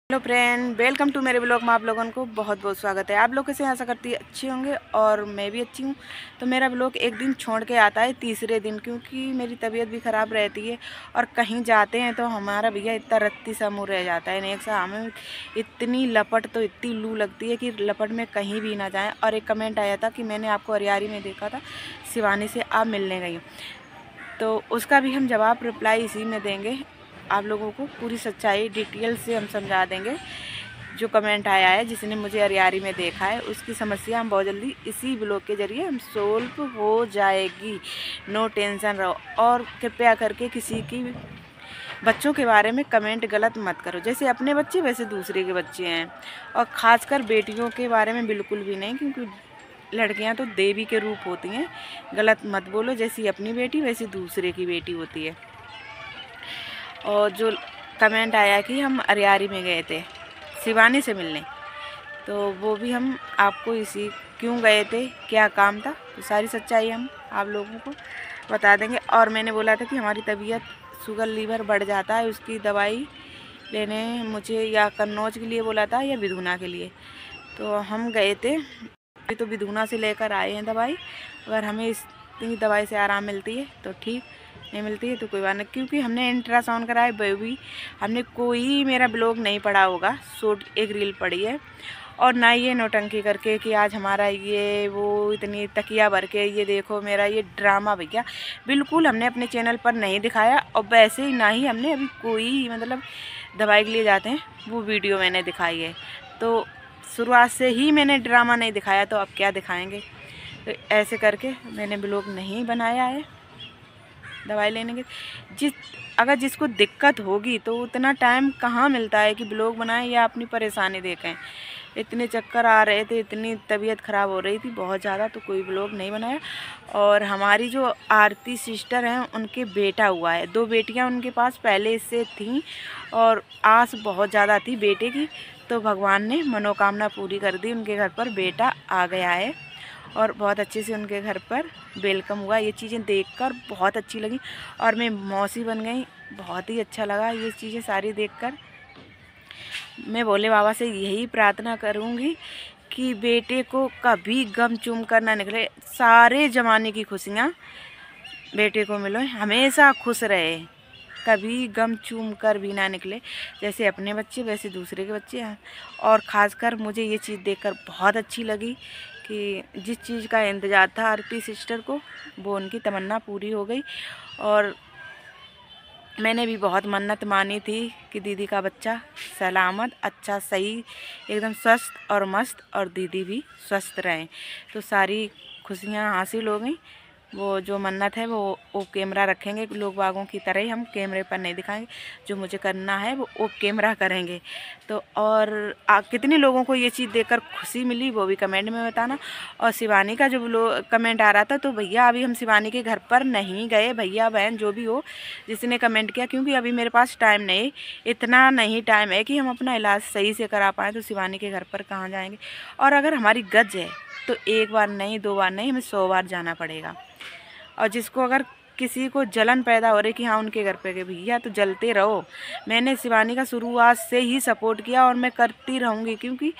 Hello friend, welcome to मेरे blog में आप लोगों को बहुत बहुत स्वागत है। आप लोग कैसे आशा करती है अच्छे होंगे और मैं भी अच्छी हूँ। तो मेरा ब्लॉग एक दिन छोड़ के आता है तीसरे दिन, क्योंकि मेरी तबीयत भी ख़राब रहती है और कहीं जाते हैं तो हमारा भैया इतना रत्ती सा मुँह रह जाता है। नेक्स्ट हमें इतनी लपट तो इतनी लू लगती है कि लपट में कहीं भी ना जाएँ। और एक कमेंट आया था कि मैंने आपको अरियारी में देखा था, शिवानी से आप मिलने गई, तो उसका भी हम जवाब रिप्लाई इसी में देंगे। आप लोगों को पूरी सच्चाई डिटेल से हम समझा देंगे। जो कमेंट आया है जिसने मुझे अरियारी में देखा है, उसकी समस्या हम बहुत जल्दी इसी ब्लॉग के ज़रिए हम सोल्व हो जाएगी। नो टेंशन रहो। और कृपया करके किसी की बच्चों के बारे में कमेंट गलत मत करो। जैसे अपने बच्चे वैसे दूसरे के बच्चे हैं, और ख़ासकर बेटियों के बारे में बिल्कुल भी नहीं, क्योंकि लड़कियां तो देवी के रूप होती हैं। गलत मत बोलो, जैसी अपनी बेटी वैसी दूसरे की बेटी होती है। और जो कमेंट आया कि हम अरियारी में गए थे शिवानी से मिलने, तो वो भी हम आपको इसी क्यों गए थे, क्या काम था, तो सारी सच्चाई हम आप लोगों को बता देंगे। और मैंने बोला था कि हमारी तबीयत शुगर लीवर बढ़ जाता है, उसकी दवाई लेने मुझे या कन्नौज के लिए बोला था या विधुना के लिए, तो हम गए थे। तो विधुना से लेकर आए हैं दवाई। अगर हमें इतनी दवाई से आराम मिलती है तो ठीक, नहीं मिलती है तो कोई बात नहीं। क्योंकि हमने अल्ट्रासाउंड कराया बेबी, हमने कोई मेरा ब्लॉग नहीं पढ़ा होगा, शॉर्ट एक रील पड़ी है। और ना ये नौटंकी करके कि आज हमारा ये वो इतनी तकिया भर के ये देखो मेरा ये ड्रामा, भैया बिल्कुल हमने अपने चैनल पर नहीं दिखाया। और वैसे ही ना ही हमने अभी कोई मतलब दवाई के लिए जाते हैं वो वीडियो मैंने दिखाई है। तो शुरुआत से ही मैंने ड्रामा नहीं दिखाया, तो अब क्या दिखाएंगे। तो ऐसे करके मैंने ब्लॉग नहीं बनाया है दवाई लेने के। अगर जिसको दिक्कत होगी तो उतना टाइम कहाँ मिलता है कि ब्लॉग बनाएं या अपनी परेशानी देखें। इतने चक्कर आ रहे थे, इतनी तबीयत ख़राब हो रही थी बहुत ज़्यादा, तो कोई ब्लॉग नहीं बनाया। और हमारी जो आरती सिस्टर हैं उनके बेटा हुआ है, 2 बेटियां उनके पास पहले से थीं और आस बहुत ज़्यादा थी बेटे की। तो भगवान ने मनोकामना पूरी कर दी, उनके घर पर बेटा आ गया है और बहुत अच्छे से उनके घर पर वेलकम हुआ। ये चीज़ें देखकर बहुत अच्छी लगी और मैं मौसी बन गई, बहुत ही अच्छा लगा ये चीज़ें सारी देखकर। मैं भोले बाबा से यही प्रार्थना करूँगी कि बेटे को कभी गम चूम कर ना निकले, सारे ज़माने की खुशियाँ बेटे को मिलो, हमेशा खुश रहे, कभी गम चूम कर भी ना निकले। जैसे अपने बच्चे वैसे दूसरे के बच्चे हैं। और ख़ासकर मुझे ये चीज़ देखकर बहुत अच्छी लगी कि जिस चीज़ का इंतज़ार था आरती सिस्टर को, वो उनकी तमन्ना पूरी हो गई। और मैंने भी बहुत मन्नत मानी थी कि दीदी का बच्चा सलामत, अच्छा, सही, एकदम स्वस्थ और मस्त, और दीदी भी स्वस्थ रहें। तो सारी खुशियाँ हासिल हो गई। वो जो मन्नत है वो कैमरा रखेंगे, लोग बागों की तरह ही हम कैमरे पर नहीं दिखाएंगे। जो मुझे करना है वो कैमरा करेंगे। तो और कितने लोगों को ये चीज़ देखकर खुशी मिली वो भी कमेंट में बताना। और शिवानी का जो कमेंट आ रहा था, तो भैया अभी हम शिवानी के घर पर नहीं गए, भैया बहन जो भी हो जिसने कमेंट किया, क्योंकि अभी मेरे पास टाइम नहीं, इतना नहीं टाइम है कि हम अपना इलाज सही से करा पाएँ। तो शिवानी के घर पर कहाँ जाएंगे। और अगर हमारी गज है तो 1 बार नहीं 2 बार नहीं, हमें 100 बार जाना पड़ेगा। और जिसको अगर किसी को जलन पैदा हो रही कि हाँ उनके घर पे गए, भैया तो जलते रहो। मैंने शिवानी का शुरुआत से ही सपोर्ट किया और मैं करती रहूँगी, क्योंकि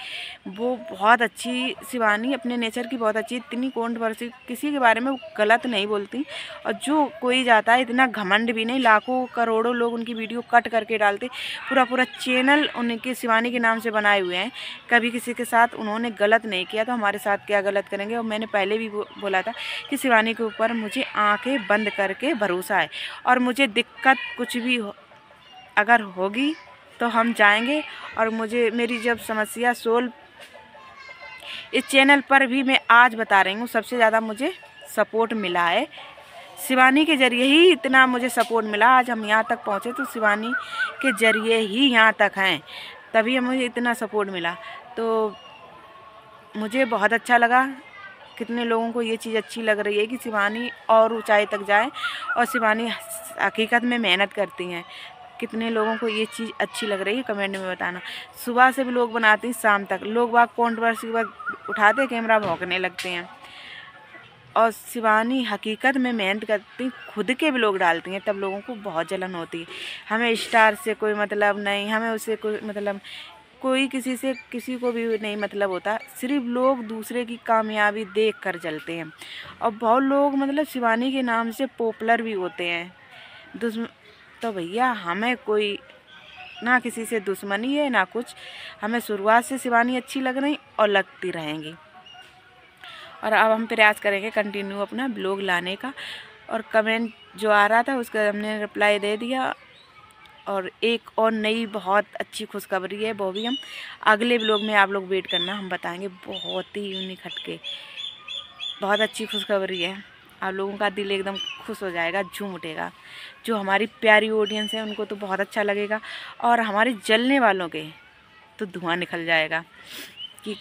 वो बहुत अच्छी, शिवानी अपने नेचर की बहुत अच्छी, इतनी कॉन्ट्रोवर्सी किसी के बारे में वो गलत नहीं बोलती। और जो कोई जाता है इतना घमंड भी नहीं, लाखों करोड़ों लोग उनकी वीडियो कट करके डालते, पूरा पूरा चैनल उनके शिवानी के नाम से बनाए हुए हैं। कभी किसी के साथ उन्होंने गलत नहीं किया, तो हमारे साथ क्या गलत करेंगे। और मैंने पहले भी बोला था कि शिवानी के ऊपर मुझे आंखें बंद करके भरोसा है, और मुझे दिक्कत कुछ भी अगर होगी तो हम जाएंगे। और मुझे मेरी जब समस्या सोल्व इस चैनल पर भी मैं आज बता रही हूँ, सबसे ज़्यादा मुझे सपोर्ट मिला है शिवानी के ज़रिए ही, इतना मुझे सपोर्ट मिला। आज हम यहाँ तक पहुँचे तो शिवानी के ज़रिए ही यहाँ तक हैं, तभी मुझे इतना सपोर्ट मिला। तो मुझे बहुत अच्छा लगा। कितने लोगों को ये चीज़ अच्छी लग रही है कि शिवानी और ऊंचाई तक जाए, और शिवानी हकीकत में मेहनत करती हैं। कितने लोगों को ये चीज़ अच्छी लग रही है कमेंट में बताना। सुबह से भी लोग बनाते हैं शाम तक, लोग बाग कॉन्ट्रोवर्सी के बाद उठाते कैमरा भौंकने लगते हैं। और शिवानी हकीकत में मेहनत करती, खुद के भी लोग डालती हैं, तब लोगों को बहुत जलन होती है। हमें स्टार से कोई मतलब नहीं, हमें उससे कोई मतलब कोई किसी को भी नहीं मतलब होता, सिर्फ लोग दूसरे की कामयाबी देख कर चलते हैं। और बहुत लोग मतलब शिवानी के नाम से पॉपुलर भी होते हैं। तो भैया हमें कोई ना किसी से दुश्मनी है ना कुछ, हमें शुरुआत से शिवानी अच्छी लग रही और लगती रहेंगी। और अब हम प्रयास करेंगे कंटिन्यू अपना ब्लॉग लाने का। और कमेंट जो आ रहा था उसका हमने रिप्लाई दे दिया। और एक और नई बहुत अच्छी खुशखबरी है, वो भी हम अगले ब्लॉग में, आप लोग वेट करना, हम बताएंगे। बहुत ही यूनिक हटके बहुत अच्छी खुशखबरी है। आप लोगों का दिल एकदम खुश हो जाएगा, झूम उठेगा। जो हमारी प्यारी ऑडियंस है उनको तो बहुत अच्छा लगेगा, और हमारे जलने वालों के तो धुआं निकल जाएगा कि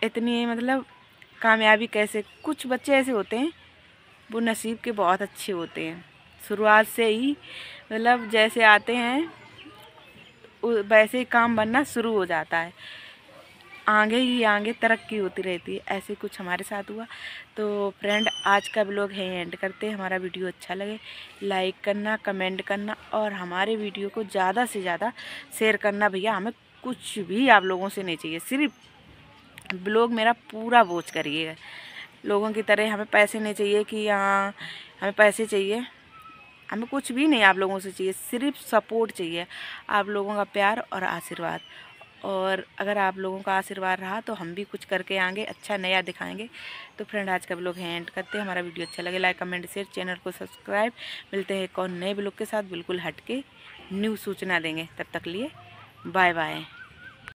इतनी मतलब कामयाबी कैसे। कुछ बच्चे ऐसे होते हैं वो नसीब के बहुत अच्छे होते हैं, शुरुआत से ही मतलब जैसे आते हैं वैसे ही काम बनना शुरू हो जाता है, आगे ही आगे तरक्की होती रहती है। ऐसे कुछ हमारे साथ हुआ। तो फ्रेंड आज का ब्लॉग है एंड करते हैं। हमारा वीडियो अच्छा लगे लाइक करना, कमेंट करना, और हमारे वीडियो को ज़्यादा से ज़्यादा शेयर करना। भैया हमें कुछ भी आप लोगों से नहीं चाहिए, सिर्फ ब्लॉग मेरा पूरा वॉच करिएगा। लोगों की तरह हमें पैसे नहीं चाहिए कि हाँ हमें पैसे चाहिए, हमें कुछ भी नहीं आप लोगों से चाहिए, सिर्फ सपोर्ट चाहिए, आप लोगों का प्यार और आशीर्वाद। और अगर आप लोगों का आशीर्वाद रहा तो हम भी कुछ करके आएंगे, अच्छा नया दिखाएंगे। तो फ्रेंड आज का ब्लॉग है एंड करते हैं। हमारा वीडियो अच्छा लगे लाइक कमेंट शेयर, चैनल को सब्सक्राइब। मिलते हैं एक और नए ब्लॉग के साथ, बिल्कुल हटके न्यू सूचना देंगे। तब तक लिए बाय बाय।